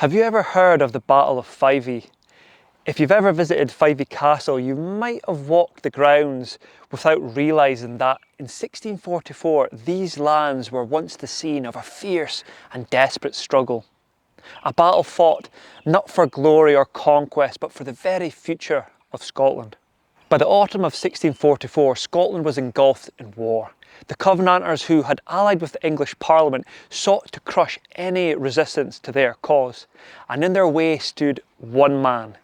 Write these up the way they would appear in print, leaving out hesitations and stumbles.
Have you ever heard of the Battle of Fyvie? If you've ever visited Fyvie Castle, you might have walked the grounds without realising that in 1644 these lands were once the scene of a fierce and desperate struggle. A battle fought not for glory or conquest, but for the very future of Scotland. By the autumn of 1644, Scotland was engulfed in war. The Covenanters, who had allied with the English Parliament, sought to crush any resistance to their cause, and in their way stood one man,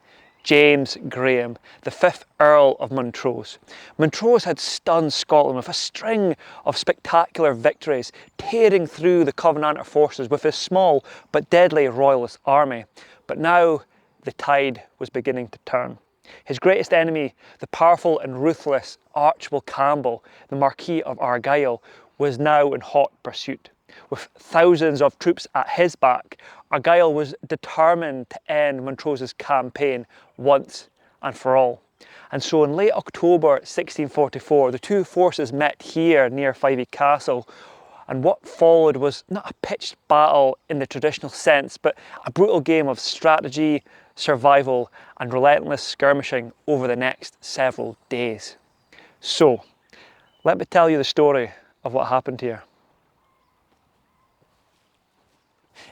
James Graham, the 5th Earl of Montrose. Montrose had stunned Scotland with a string of spectacular victories, tearing through the Covenanter forces with his small but deadly Royalist army. But now the tide was beginning to turn. His greatest enemy, the powerful and ruthless Archibald Campbell, the Marquis of Argyll, was now in hot pursuit. With thousands of troops at his back, Argyll was determined to end Montrose's campaign once and for all. And so in late October 1644, the two forces met here near Fyvie Castle, and what followed was not a pitched battle in the traditional sense, but a brutal game of strategy, survival and relentless skirmishing over the next several days. So, let me tell you the story of what happened here.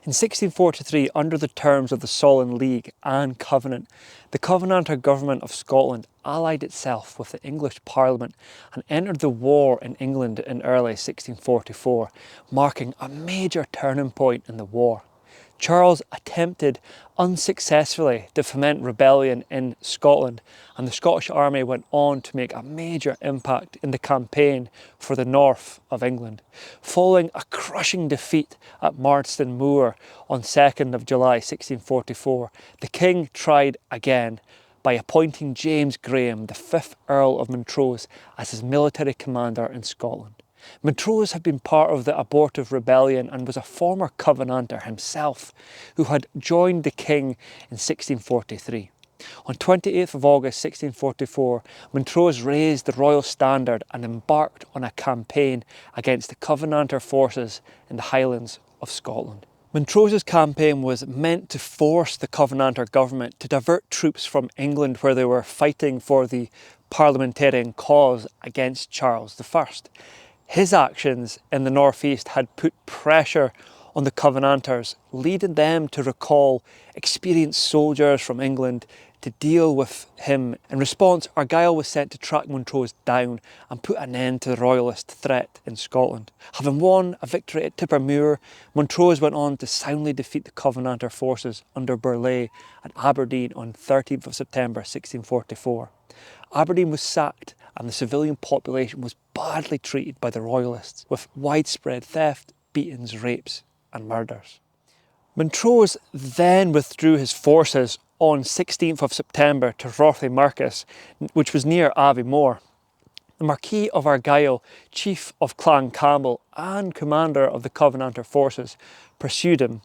In 1643, under the terms of the Solemn League and Covenant, the Covenanter government of Scotland allied itself with the English Parliament and entered the war in England in early 1644, marking a major turning point in the war. Charles attempted unsuccessfully to foment rebellion in Scotland, and the Scottish army went on to make a major impact in the campaign for the north of England. Following a crushing defeat at Marston Moor on 2nd of July 1644, the king tried again by appointing James Graham, the 5th Earl of Montrose, as his military commander in Scotland. Montrose had been part of the abortive rebellion and was a former Covenanter himself, who had joined the king in 1643. On 28th of August 1644, Montrose raised the royal standard and embarked on a campaign against the Covenanter forces in the Highlands of Scotland. Montrose's campaign was meant to force the Covenanter government to divert troops from England, where they were fighting for the parliamentarian cause against Charles I. His actions in the northeast had put pressure on the Covenanters, leading them to recall experienced soldiers from England to deal with him. In response, Argyll was sent to track Montrose down and put an end to the Royalist threat in Scotland. Having won a victory at Tippermuir, Montrose went on to soundly defeat the Covenanter forces under Burleigh at Aberdeen on 13th of September 1644. Aberdeen was sacked and the civilian population was badly treated by the Royalists, with widespread theft, beatings, rapes and murders. Montrose then withdrew his forces on 16th of September to Rothiemurchus, which was near Aviemore. The Marquis of Argyll, chief of Clan Campbell and commander of the Covenanter forces, pursued him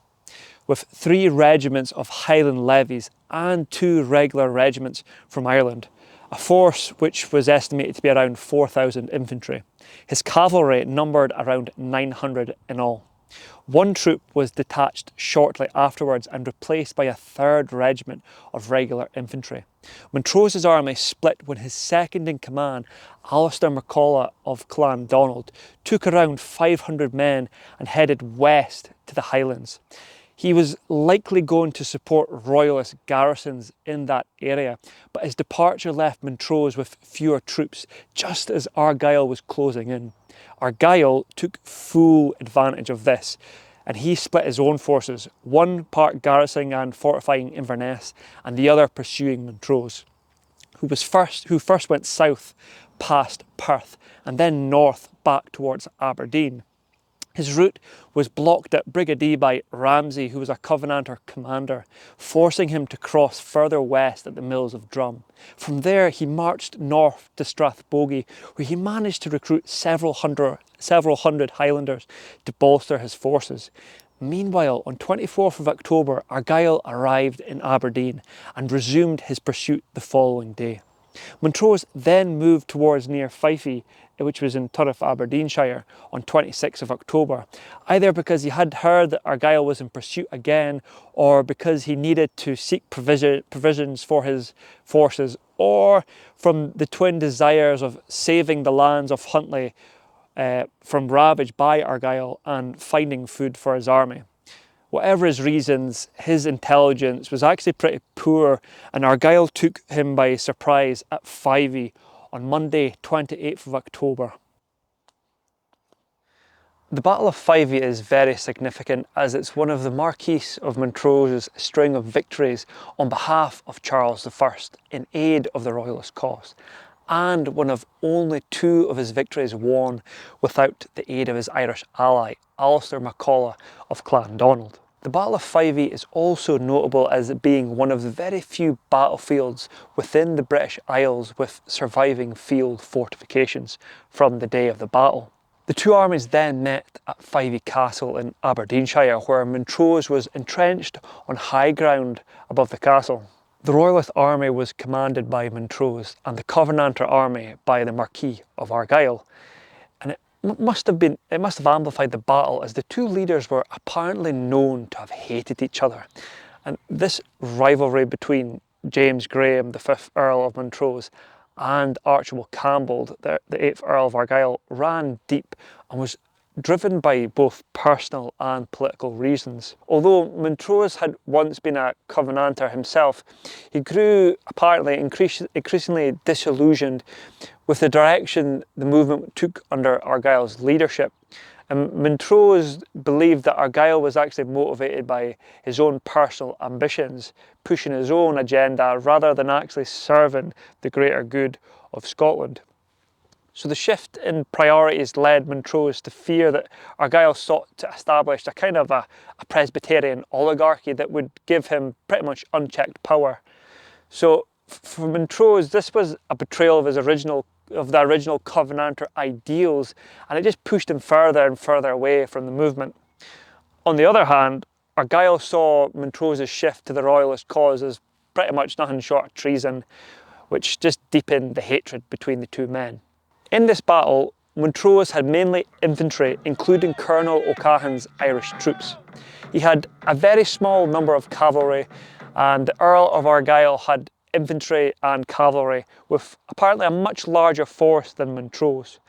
with 3 regiments of Highland levies and 2 regular regiments from Ireland, a force which was estimated to be around 4,000 infantry. His cavalry numbered around 900 in all. One troop was detached shortly afterwards and replaced by a 3rd regiment of regular infantry. Montrose's army split when his second in command, Alistair MacCulloch of Clan Donald, took around 500 men and headed west to the Highlands. He was likely going to support Royalist garrisons in that area, but his departure left Montrose with fewer troops just as Argyll was closing in. Argyll took full advantage of this, and he split his own forces, one part garrisoning and fortifying Inverness and the other pursuing Montrose, who first went south past Perth and then north back towards Aberdeen. His route was blocked at Brigadier by Ramsay, who was a Covenanter commander, forcing him to cross further west at the Mills of Drum. From there, he marched north to Strathbogie, where he managed to recruit several hundred Highlanders to bolster his forces. Meanwhile, on 24th of October, Argyll arrived in Aberdeen and resumed his pursuit the following day. Montrose then moved towards near Fyvie which was in Turriff, Aberdeenshire, on 26th of October, either because he had heard that Argyll was in pursuit again, or because he needed to seek provisions for his forces, or from the twin desires of saving the lands of Huntly from ravage by Argyll and finding food for his army. Whatever his reasons, his intelligence was actually pretty poor, and Argyll took him by surprise at Fyvie on Monday, 28th of October. The Battle of Fyvie is very significant, as it's one of the Marquis of Montrose's string of victories on behalf of Charles I in aid of the Royalist cause, and one of only 2 of his victories won without the aid of his Irish ally, Alistair MacColla of Clan Donald. The Battle of Fyvie is also notable as it being one of the very few battlefields within the British Isles with surviving field fortifications from the day of the battle. The 2 armies then met at Fyvie Castle in Aberdeenshire, where Montrose was entrenched on high ground above the castle. The Royalist army was commanded by Montrose and the Covenanter army by the Marquis of Argyll, and it must have amplified the battle, as the 2 leaders were apparently known to have hated each other. And this rivalry between James Graham, the 5th Earl of Montrose, and Archibald Campbell, the 8th Earl of Argyll, ran deep and was driven by both personal and political reasons. Although Montrose had once been a Covenanter himself, he grew apparently increasingly disillusioned with the direction the movement took under Argyll's leadership. And Montrose believed that Argyll was actually motivated by his own personal ambitions, pushing his own agenda rather than actually serving the greater good of Scotland. So the shift in priorities led Montrose to fear that Argyll sought to establish a kind of a Presbyterian oligarchy that would give him pretty much unchecked power. So for Montrose, this was a betrayal of the original Covenanter ideals, and it just pushed him further and further away from the movement. On the other hand, Argyll saw Montrose's shift to the Royalist cause as pretty much nothing short of treason, which just deepened the hatred between the 2 men. In this battle, Montrose had mainly infantry, including Colonel O'Cahon's Irish troops. He had a very small number of cavalry, and the Earl of Argyll had infantry and cavalry, with apparently a much larger force than Montrose.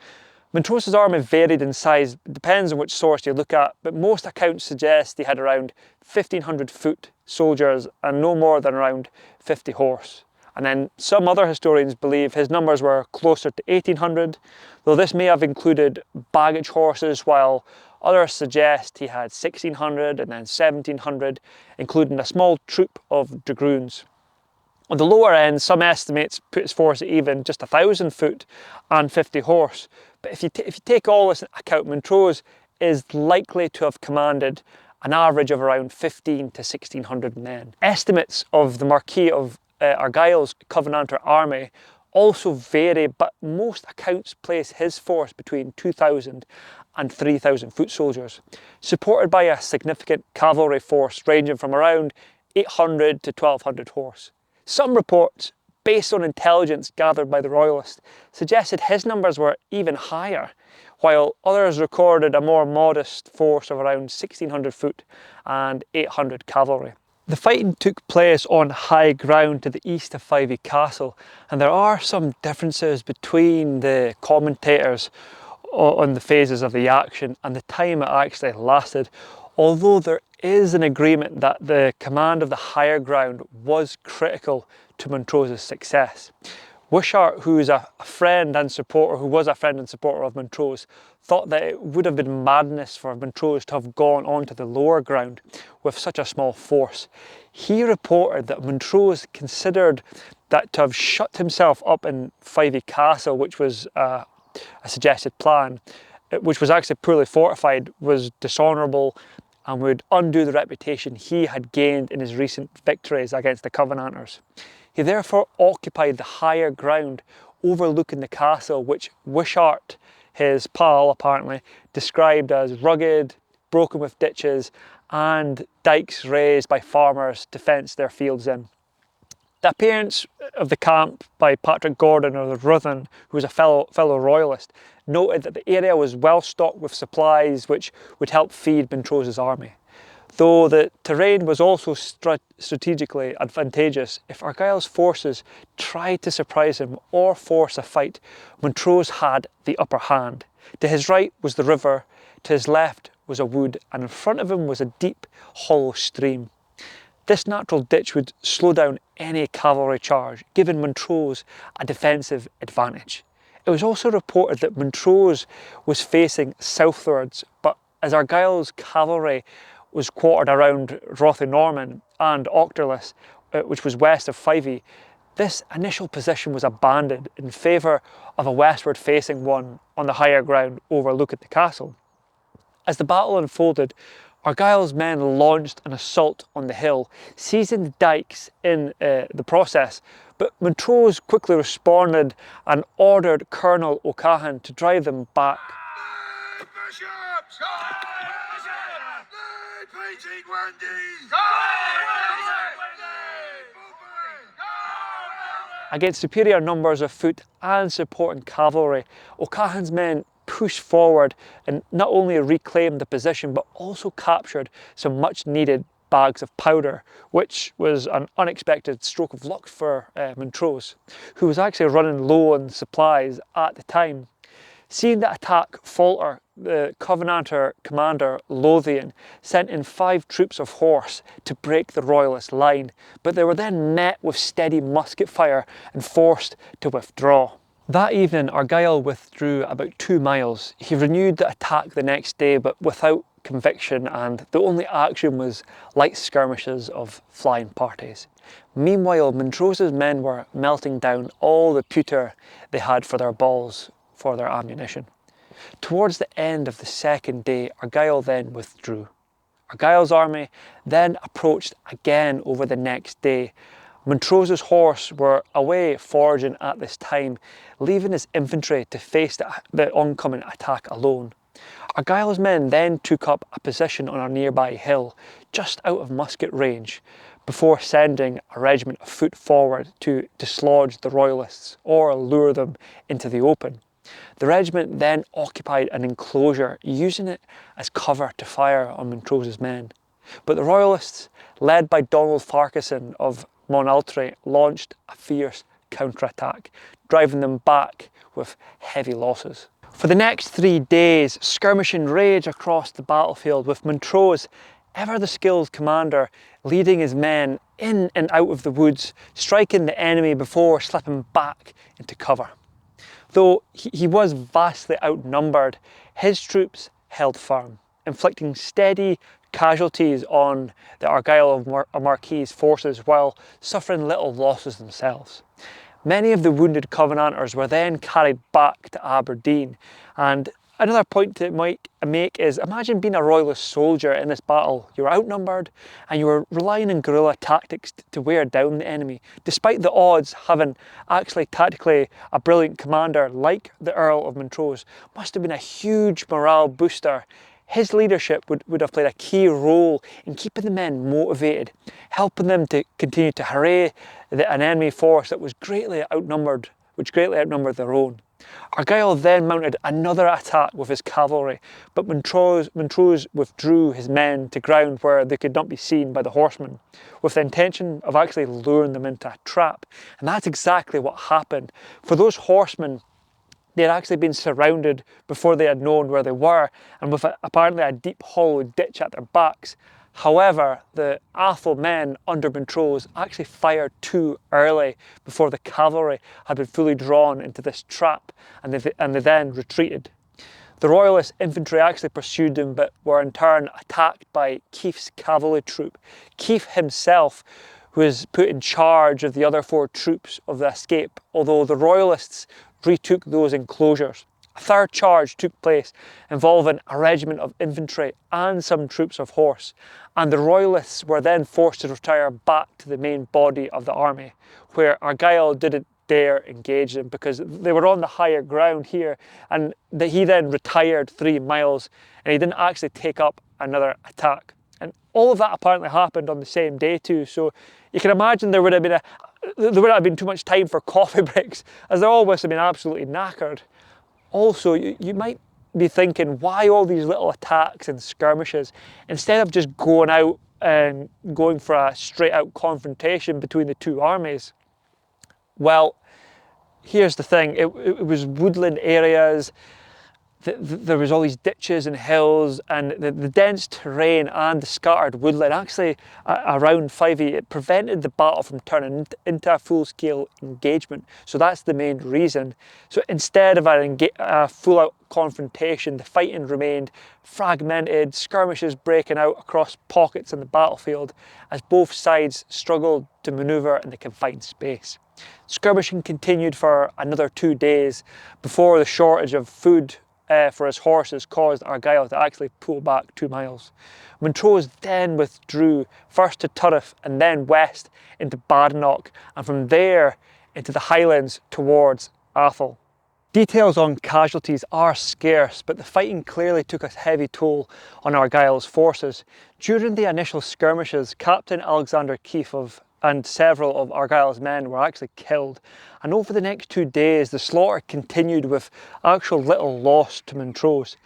Montrose's army varied in size, it depends on which source you look at, but most accounts suggest he had around 1,500 foot soldiers and no more than around 50 horse. And then some other historians believe his numbers were closer to 1,800, though this may have included baggage horses, while others suggest he had 1,600 and then 1,700, including a small troop of dragoons. On the lower end, some estimates put his force at even just 1,000 foot and 50 horse. But if you take all this into account, Montrose is likely to have commanded an average of around 1,500 to 1,600 men. Estimates of the Marquis of Argyll's Covenanter army also vary, but most accounts place his force between 2,000 and 3,000 foot soldiers, supported by a significant cavalry force ranging from around 800 to 1,200 horse. Some reports, based on intelligence gathered by the Royalists, suggested his numbers were even higher, while others recorded a more modest force of around 1,600 foot and 800 cavalry. The fighting took place on high ground to the east of Fyvie Castle, and there are some differences between the commentators on the phases of the action and the time it actually lasted, although there is an agreement that the command of the higher ground was critical to Montrose's success. Wishart, who was a friend and supporter of Montrose, thought that it would have been madness for Montrose to have gone onto the lower ground with such a small force. He reported that Montrose considered that to have shut himself up in Fyvie Castle, which was a suggested plan, which was actually poorly fortified, was dishonourable and would undo the reputation he had gained in his recent victories against the Covenanters. He therefore occupied the higher ground overlooking the castle, which Wishart, his pal apparently, described as rugged, broken with ditches and dykes raised by farmers to fence their fields in. The appearance of the camp by Patrick Gordon of the Ruthin, who was a fellow Royalist, noted that the area was well stocked with supplies which would help feed Montrose's army. Though the terrain was also strategically advantageous, if Argyll's forces tried to surprise him or force a fight, Montrose had the upper hand. To his right was the river, to his left was a wood, and in front of him was a deep, hollow stream. This natural ditch would slow down any cavalry charge, giving Montrose a defensive advantage. It was also reported that Montrose was facing southwards, but as Argyll's cavalry was quartered around Rothiemurchus and Auchterless, which was west of Fyvie, this initial position was abandoned in favour of a westward facing one on the higher ground overlooking the castle. As the battle unfolded, Argyll's men launched an assault on the hill, seizing the dykes in the process, but Montrose quickly responded and ordered Colonel O'Cahan to drive them back. Against superior numbers of foot and supporting cavalry, O'Cahan's men pushed forward and not only reclaimed the position but also captured some much needed bags of powder, which was an unexpected stroke of luck for Montrose, who was actually running low on supplies at the time. Seeing the attack falter, the Covenanter commander Lothian sent in 5 troops of horse to break the Royalist line, but they were then met with steady musket fire and forced to withdraw. That evening, Argyll withdrew about 2 miles. He renewed the attack the next day, but without conviction, and the only action was light skirmishes of flying parties. Meanwhile, Montrose's men were melting down all the pewter they had for their balls for their ammunition. Towards the end of the second day, Argyll then withdrew. Argyll's army then approached again over the next day. Montrose's horse were away foraging at this time, leaving his infantry to face the oncoming attack alone. Argyll's men then took up a position on a nearby hill, just out of musket range, before sending a regiment of foot forward to dislodge the Royalists or lure them into the open. The regiment then occupied an enclosure, using it as cover to fire on Montrose's men. But the Royalists, led by Donald Farquharson of Monaltre, launched a fierce counterattack, driving them back with heavy losses. For the next 3 days, skirmishing raged across the battlefield, with Montrose, ever the skilled commander, leading his men in and out of the woods, striking the enemy before slipping back into cover. Though he was vastly outnumbered, his troops held firm, inflicting steady casualties on the Argyll of Marquis' forces while suffering little losses themselves. Many of the wounded Covenanters were then carried back to Aberdeen, and another point to make is, imagine being a Royalist soldier in this battle. You were outnumbered and you were relying on guerrilla tactics to wear down the enemy, despite the odds. Having actually tactically a brilliant commander like the Earl of Montrose must have been a huge morale booster. His leadership would have played a key role in keeping the men motivated, helping them to continue to harry an enemy force that was greatly outnumbered their own. Argyll then mounted another attack with his cavalry, but Montrose withdrew his men to ground where they could not be seen by the horsemen, with the intention of actually luring them into a trap. And that's exactly what happened. For those horsemen, they had actually been surrounded before they had known where they were, and with apparently a deep hollow ditch at their backs. However, the Atholl men under Montrose actually fired too early before the cavalry had been fully drawn into this trap, and they then retreated. The Royalist infantry actually pursued them, but were in turn attacked by Keith's cavalry troop. Keith himself was put in charge of the other 4 troops of the escape, although the Royalists retook those enclosures. A third charge took place involving a regiment of infantry and some troops of horse, and the Royalists were then forced to retire back to the main body of the army, where Argyll didn't dare engage them because they were on the higher ground here, and he then retired 3 miles and he didn't actually take up another attack. And all of that apparently happened on the same day too, so you can imagine there would have been there wouldn't have been too much time for coffee breaks, as they all must have been absolutely knackered. Also, you might be thinking, why all these little attacks and skirmishes instead of just going out and going for a straight out confrontation between the two armies? Well, here's the thing, it was woodland areas, there was all these ditches and hills, and the dense terrain and the scattered woodland actually around Fyvie, it prevented the battle from turning into a full-scale engagement. So that's the main reason. So instead of a full-out confrontation, the fighting remained fragmented, skirmishes breaking out across pockets in the battlefield as both sides struggled to manoeuvre in the confined space. Skirmishing continued for another 2 days before the shortage of food for his horses caused Argyll to actually pull back 2 miles. Montrose then withdrew first to Turriff and then west into Badenoch, and from there into the Highlands towards Atholl. Details on casualties are scarce, but the fighting clearly took a heavy toll on Argyll's forces. During the initial skirmishes, Captain Alexander Keefe and several of Argyll's men were actually killed, and over the next 2 days the slaughter continued with actual little loss to Montrose.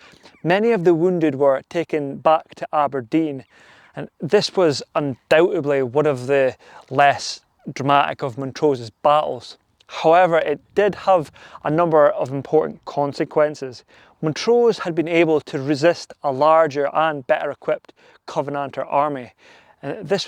Many of the wounded were taken back to Aberdeen, and this was undoubtedly one of the less dramatic of Montrose's battles. However, it did have a number of important consequences. Montrose had been able to resist a larger and better equipped Covenanter army, and this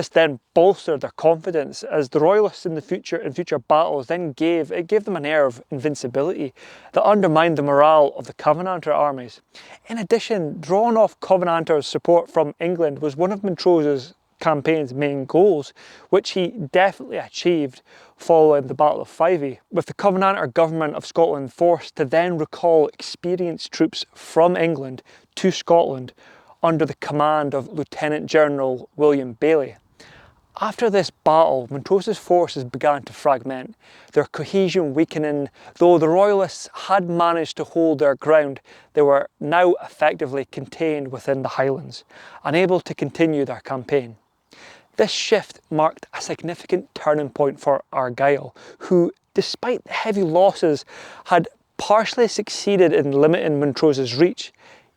then bolstered their confidence, as the Royalists in future battles then gave them an air of invincibility that undermined the morale of the Covenanter armies. In addition, drawing off Covenanters' support from England was one of Montrose's campaign's main goals, which he definitely achieved following the Battle of Fyvie, with the Covenanter government of Scotland forced to then recall experienced troops from England to Scotland under the command of Lieutenant General William Baillie. After this battle, Montrose's forces began to fragment, their cohesion weakening. Though the Royalists had managed to hold their ground, they were now effectively contained within the Highlands, unable to continue their campaign. This shift marked a significant turning point for Argyll, who, despite the heavy losses, had partially succeeded in limiting Montrose's reach.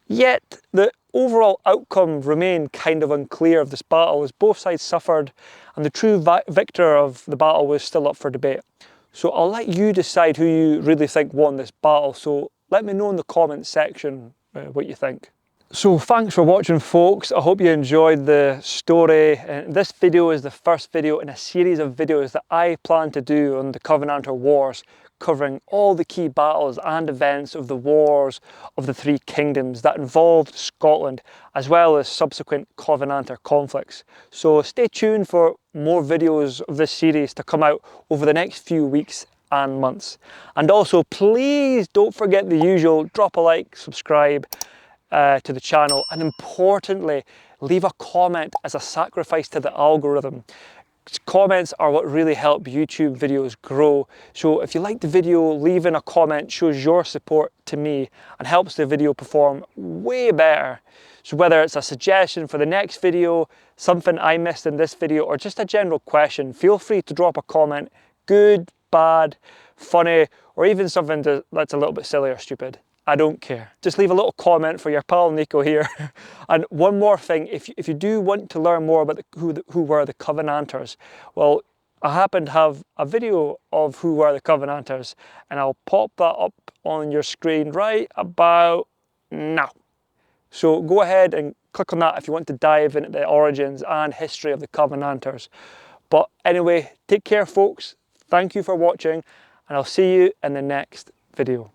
Yet the overall outcome remained kind of unclear of this battle, as both sides suffered and the true victor of the battle was still up for debate. So I'll let you decide who you really think won this battle, so let me know in the comments section what you think. So thanks for watching, folks. I hope you enjoyed the story. This video is the first video in a series of videos that I plan to do on the Covenanter Wars, covering all the key battles and events of the wars of the three kingdoms that involved Scotland, as well as subsequent Covenanter conflicts. So stay tuned for more videos of this series to come out over the next few weeks and months. And also, please don't forget the usual, drop a like, subscribe to the channel, and importantly, leave a comment as a sacrifice to the algorithm. Comments are what really help YouTube videos grow. So if you like the video, leaving a comment shows your support to me and helps the video perform way better. So whether it's a suggestion for the next video, something I missed in this video, or just a general question, feel free to drop a comment. Good, bad, funny, or even something that's a little bit silly or stupid. I don't care. Just leave a little comment for your pal Nico here. And one more thing, if you do want to learn more about who were the Covenanters, well, I happen to have a video of who were the Covenanters, and I'll pop that up on your screen right about now. So go ahead and click on that if you want to dive into the origins and history of the Covenanters. But anyway, take care, folks. Thank you for watching, and I'll see you in the next video.